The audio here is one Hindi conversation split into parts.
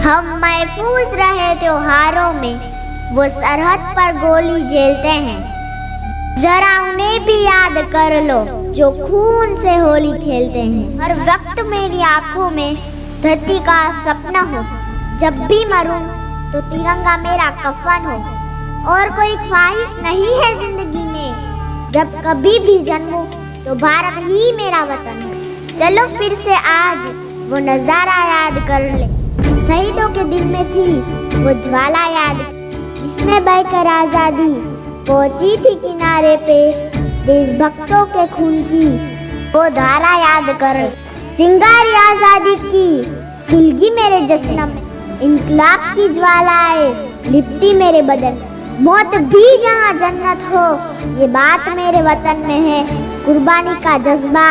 हम महफूज रहे त्योहारों में, वो सरहद पर गोली झेलते हैं। जरा उन्हें भी याद कर लो जो खून से होली खेलते हैं। हर वक्त मेरी आंखों में धरती का सपना हो, जब भी मरूं तो तिरंगा मेरा कफन हो। और कोई ख्वाहिश नहीं है जिंदगी में, जब कभी भी जन्मूं तो भारत ही मेरा वतन हो। चलो फिर से आज वो नजारा याद कर ले, शहीदों के दिल में थी वो ज्वाला याद, जिसमें बहकर आजादी पहुंची थी किनारे पे। देशभक्तों के खून की वो धारा याद कर, चिंगारी आजादी की सुलगी मेरे जश्न में, इनकलाब की ज्वालाएं लिपटी मेरे बदन। मौत भी जहां जन्नत हो, ये बात मेरे वतन में है। कुर्बानी का जज्बा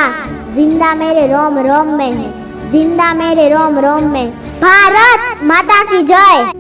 जिंदा मेरे रोम रोम में है, जिंदा मेरे रोम रोम में। भारत माता की जय।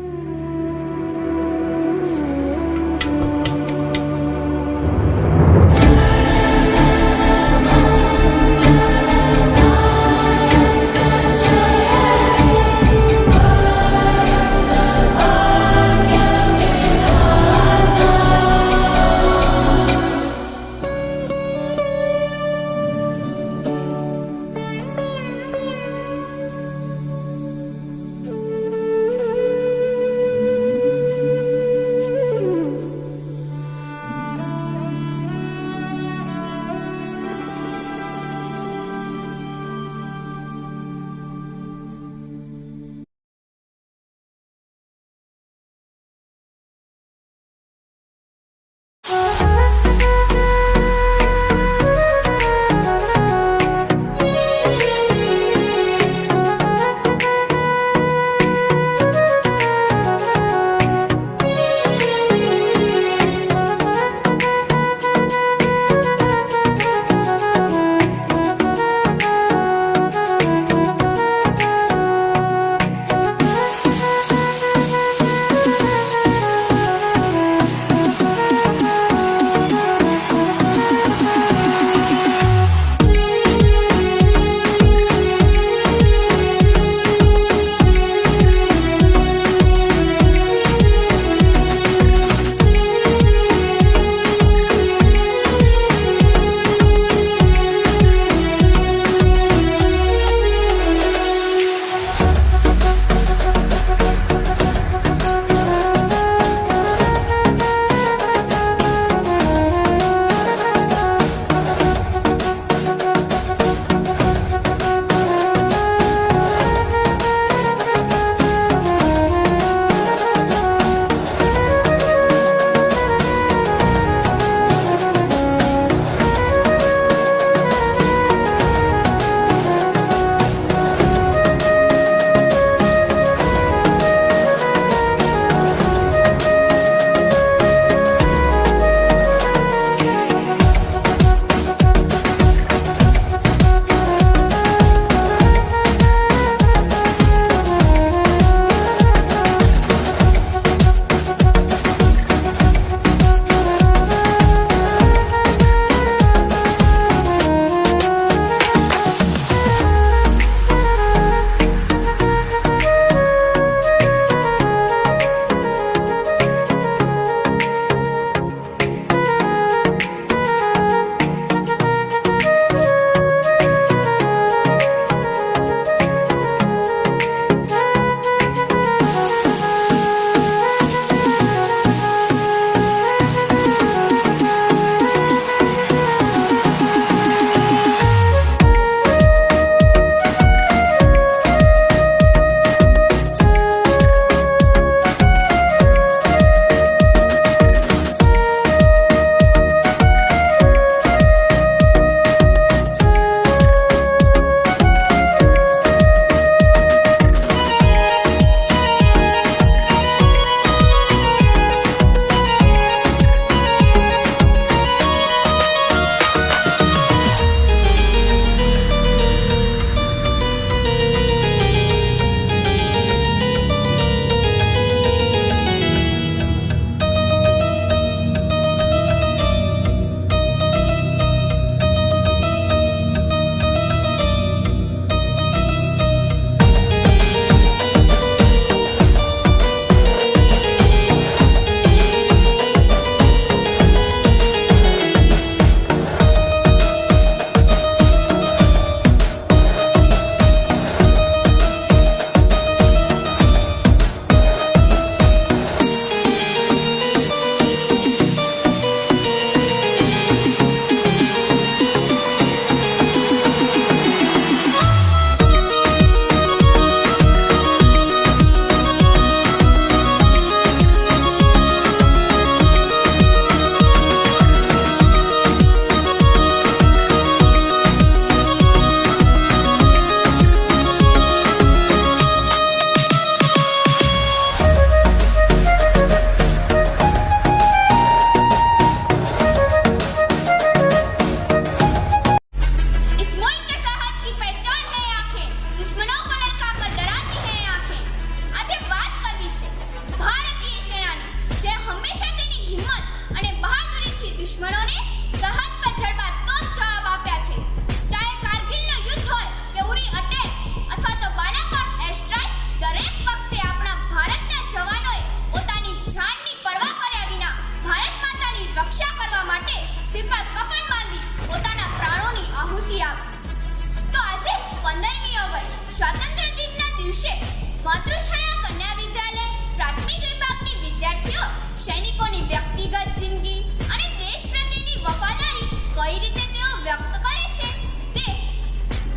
પ્રાથમિક વિભાગની વિદ્યાર્થીઓ સૈનિકોની વ્યક્તિગત જિંદગી અને દેશ પ્રત્યેની વફાદારી કઈ રીતે તેઓ વ્યક્ત કરે છે તે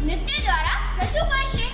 નૃત્ય દ્વારા રજૂ કરશે.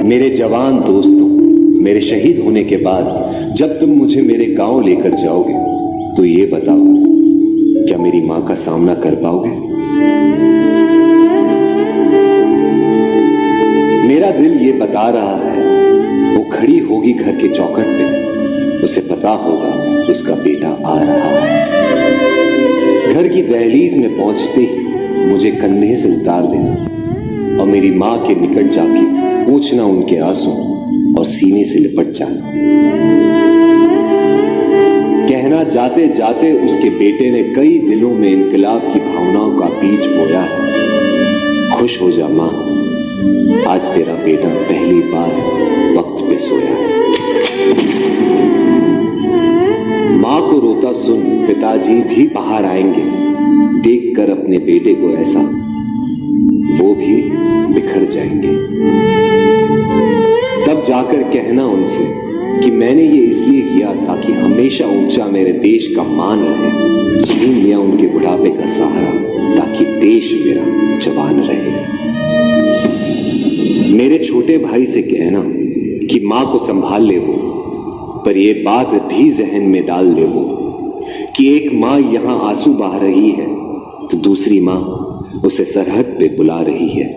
मेरे जवान दोस्तों, मेरे शहीद होने के बाद जब तुम मुझे मेरे गांव लेकर जाओगे तो ये बताओ, क्या मेरी मां का सामना कर पाओगे? मेरा दिल ये बता रहा है, वो खड़ी होगी घर के चौखट पे, उसे पता होगा उसका बेटा आ रहा है. घर की दहलीज में पहुंचते ही मुझे कंधे से उतार देना और मेरी मां के निकट जाके पूछना उनके आंसू और सीने से लिपट जाना. कहना जाते जाते उसके बेटे ने कई दिलों में इनकलाब की भावनाओं का बीज बोया है. खुश हो जा मां, आज तेरा बेटा पहली बार वक्त पे सोया है. मां को रोता सुन पिताजी भी बाहर आएंगे. देखकर अपने बेटे को ऐसा वो भी बिखर जाएंगे. तब जाकर कहना उनसे कि मैंने ये इसलिए किया ताकि हमेशा ऊंचा मेरे देश का मान रहे. छीन लिया उनके बुढ़ापे का सहारा ताकि देश मेरा जवान रहे. मेरे छोटे भाई से कहना कि मां को संभाल ले वो, पर ये बात भी जहन में डाल ले वो कि एक मां यहां आंसू बहा रही है तो दूसरी मां उसे सरहद पे बुला रही है.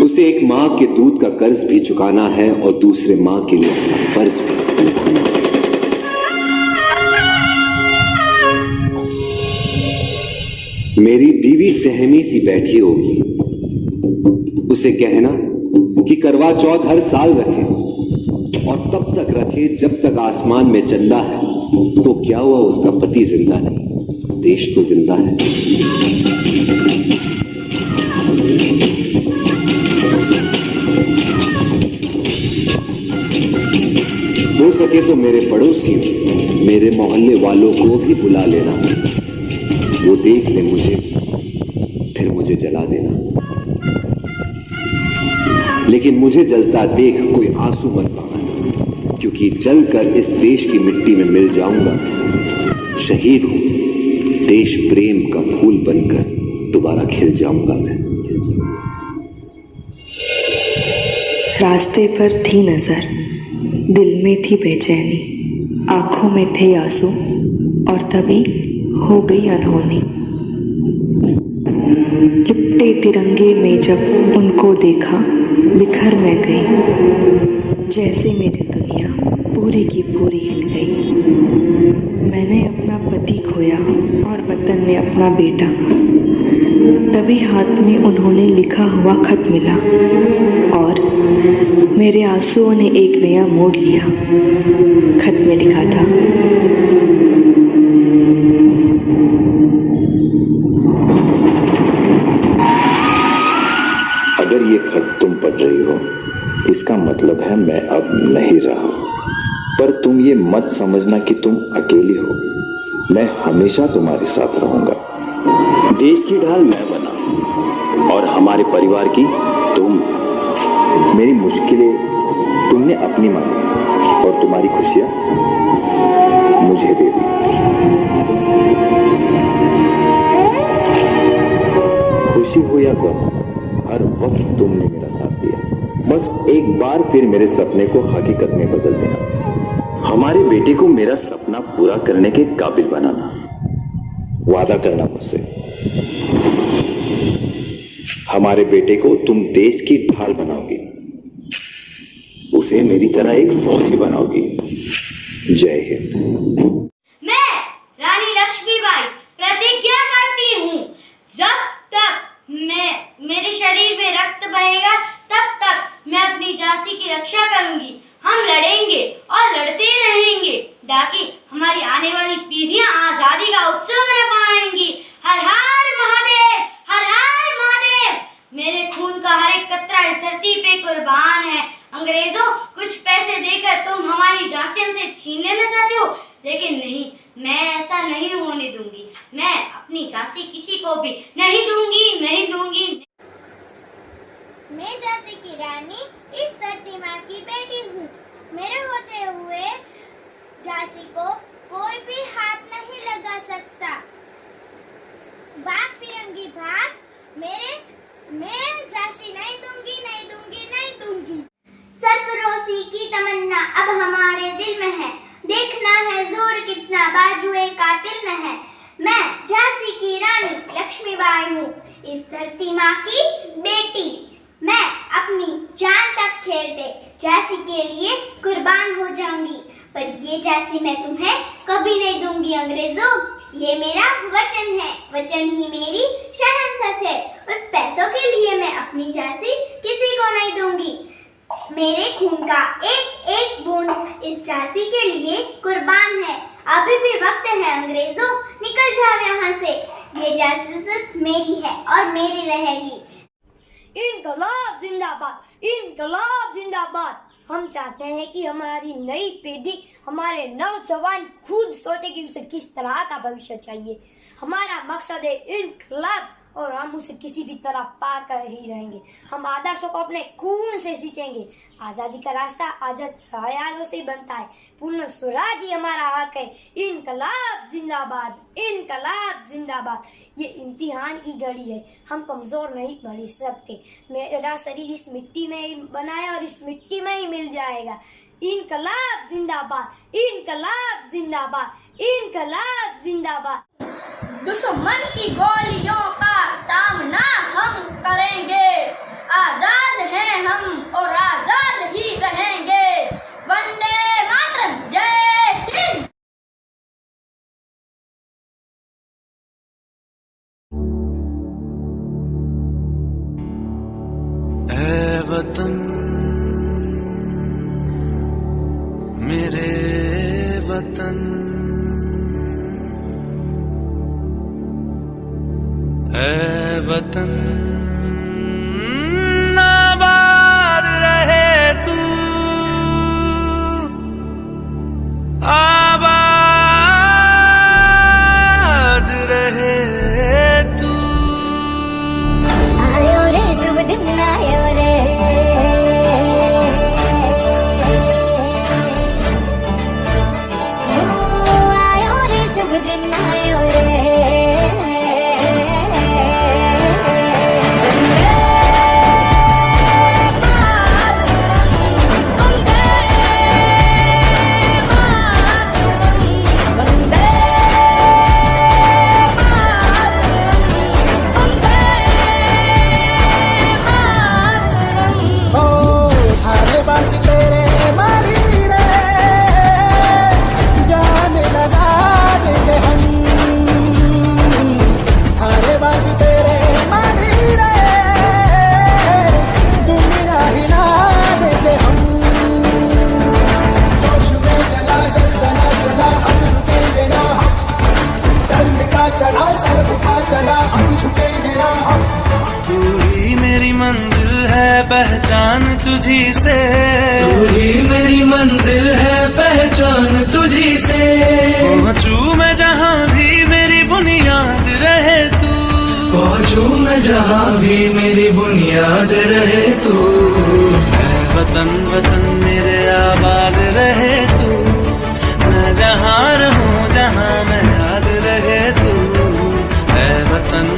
उसे एक मां के दूध का कर्ज भी चुकाना है और दूसरे मां के लिए अपना फर्ज भी निभाना है. मेरी बीवी सहमी सी बैठी होगी, उसे कहना कि करवा चौथ हर साल रखे और तब तक रखे जब तक आसमान में चंदा है. तो क्या हुआ उसका पति जिंदा नहीं, देश तो जिंदा है. हो सके तो मेरे पड़ोसियों, मेरे मोहल्ले वालों को भी बुला लेना. वो देख ले मुझे, फिर मुझे जला देना. लेकिन मुझे जलता देख कोई आंसू मत बहाना, क्योंकि जलकर इस देश की मिट्टी में मिल जाऊंगा. शहीद हूं, देश प्रेम का फूल बनकर दोबारा खिल जाऊंगा मैं. रास्ते पर थी नजर, दिल में थी बेचैनी, आंखों में थे आंसू और तभी हो गई अनहोनी. लिपटे तिरंगे में जब उनको देखा बिखर मैं गई, जैसे मेरी दुनिया पूरी की पूरी हिल गई. मैंने अपना पति खोया और वतन ने अपना बेटा. तभी हाथ में उन्होंने लिखा हुआ खत मिला और मेरे आंसुओं ने एक नया मोड़ लिया. खत में लिखा था, अगर ये खत तुम पढ़ रही हो इसका मतलब है मैं अब नहीं रहा. पर तुम ये मत समझना कि तुम अकेली हो, मैं हमेशा तुम्हारे साथ रहूंगा. देश की ढाल मैं बना और हमारे परिवार की तुम. मेरी मुश्किलें तुमने अपनी मानी और तुम्हारी खुशियां मुझे दे दी. खुशी हो या गम, हर वक्त तुमने मेरा साथ दिया. बस एक बार फिर मेरे सपने को हकीकत में बदल देना. हमारे बेटे को मेरा सपना पूरा करने के काबिल बनाना। वादा करना मुझसे, हमारे बेटे को तुम देश की ढाल बनाओगी, उसे मेरी तरह एक फौजी बनाओगी। जय हिंद। मैं रानी लक्ष्मीबाई प्रतिज्ञा करती हूँ, जब तक मेरे शरीर में रक्त बहेगा तब तक मैं अपनी झांसी की रक्षा करूंगी। हम लड़ेंगे और लड़ते रहेंगे ताकि हमारी आने वाली पीढ़ियां आजादी का उत्सव मना पाएंगी। हर हर महादेव, हर हर महादेव। मेरे खून का हर एक कतरा इस धरती पे कुर्बान है। अंग्रेजों, कुछ पैसे देकर तुम हमारी झांसी हमसे छीन लेना चाहते हो, लेकिन नहीं, मैं ऐसा नहीं होने दूंगी। मैं अपनी झांसी किसी को भी नहीं दूंगी, नहीं दूंगी। मैं झांसी की रानी इस धरती माँ की बेटी हूँ। मेरे होते हुए झांसी को कोई भी हाथ नहीं लगा सकता। भाग फिरंगी भाग, मैं झांसी नहीं दूंगी, नहीं दूंगी, नहीं दूंगी। सरफरोशी की तमन्ना अब हमारे दिल में है, देखना है जोर कितना बाजुए कातिल में है। मैं झांसी की रानी लक्ष्मीबाई हूँ, इस धरती माँ की बेटी। मैं अपनी जान तक खेलते झांसी के लिए कुर्बान हो जाऊंगी, पर ये झांसी मैं तुम्हें कभी नहीं दूंगी अंग्रेजों। ये मेरा वचन है, वचन ही मेरी शहंशाह है। उस पैसों के लिए मैं अपनी झांसी किसी को नहीं दूंगी। मेरे खून का एक एक बूंद इस झांसी के लिए कुर्बान है। अभी भी वक्त है अंग्रेजों, निकल जाओ यहाँ से। ये झांसी सिर्फ मेरी है और मेरी रहेगी। इनकलाब जिंदाबाद, इनकलाब जिंदाबाद। हम चाहते हैं कि हमारी नई पीढ़ी, हमारे नौजवान खुद सोचे कि उसे किस तरह का भविष्य चाहिए। हमारा मकसद है इनकलाब और हम उसे किसी भी तरह पा कर ही रहेंगे। हम आदर्शों को अपने खून से सींचेंगे। आजादी का रास्ता आजाद शहयानों से बनता है। पूर्ण स्वराज ही हमारा हक है। इनकलाब जिंदाबाद, इनकलाब जिंदाबाद। ये इम्तिहान की घड़ी है, हम कमजोर नहीं पड़ सकते। मेरा शरीर इस मिट्टी में ही बना है और इस मिट्टी में ही मिल जाएगा। इनकलाब जिंदाबाद, इनकलाब जिंदाबाद, इनकलाब जिंदाबाद। दुश्मन की गोलियों का सामना हम करेंगे। आजाद हैं हम और आजाद ही रहेंगे। वंदे मातरम, जय हिंद। ऐ वतन मेरे वतन, ऐ वतन आबाद रहे तू, आबाद रहे तू। आयो रे शुभ दिन आयो रे, आयो रे शुभ दिन आयो रे। तू ही मेरी मंजिल है पहचान तुझी से, तू ही मेरी मंजिल है पहचान तुझी से। पहुँचूं मैं जहाँ भी मेरी बुनियाद रहे तू, पहुँचूं मैं जहाँ भी मेरी बुनियाद रहे तू। ऐ वतन वतन मेरे आबाद रहे तू, मैं जहाँ रहूं जहाँ मैं याद रहे तू। ऐ वतन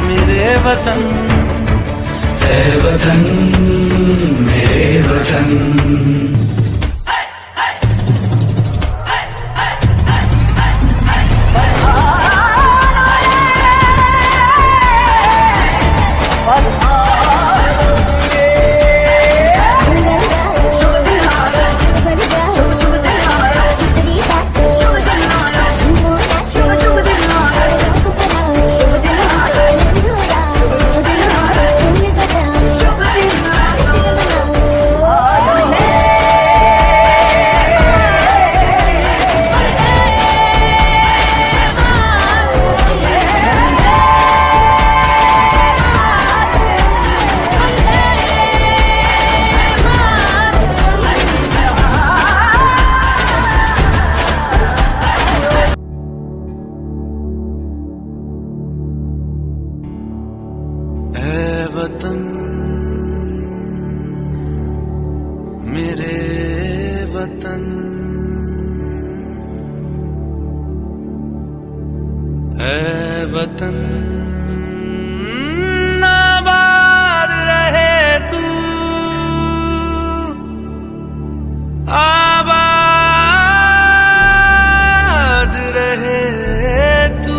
मेरे वतन, ऐ वतन मेरे वतन। है वतन आबाद रहे तू, आबाद रहे तू।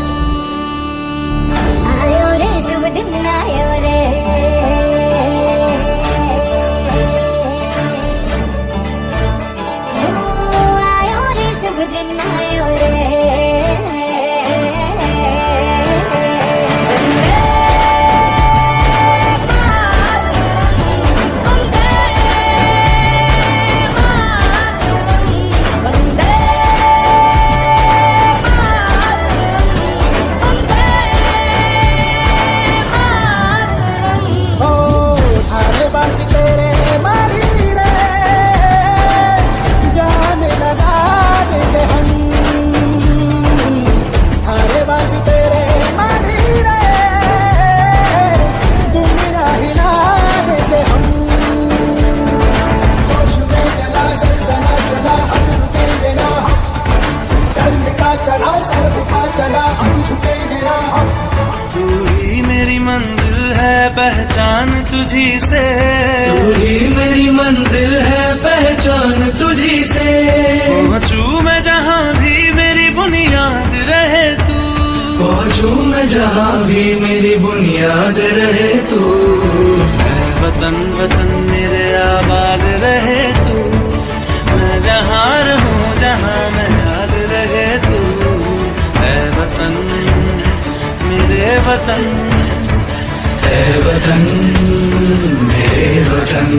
आयो रे शुभ दिन आयो रे, आयो रे शुभ दिन आयो रे। तू ही मेरी मंजिल है पहचान तुझी से, तू ही मेरी मंजिल है पहचान तुझी से। पहुंचू मैं जहां भी मेरी बुनियाद रहे तू, पहुंचू मैं जहां भी मेरी बुनियाद रहे तू। मैं वतन वतन मेरे आबाद रहे तू, मैं जहां रहूं जहां मैं याद रहे तू। है वतन मेरे वतन, है वतन मेरे वतन।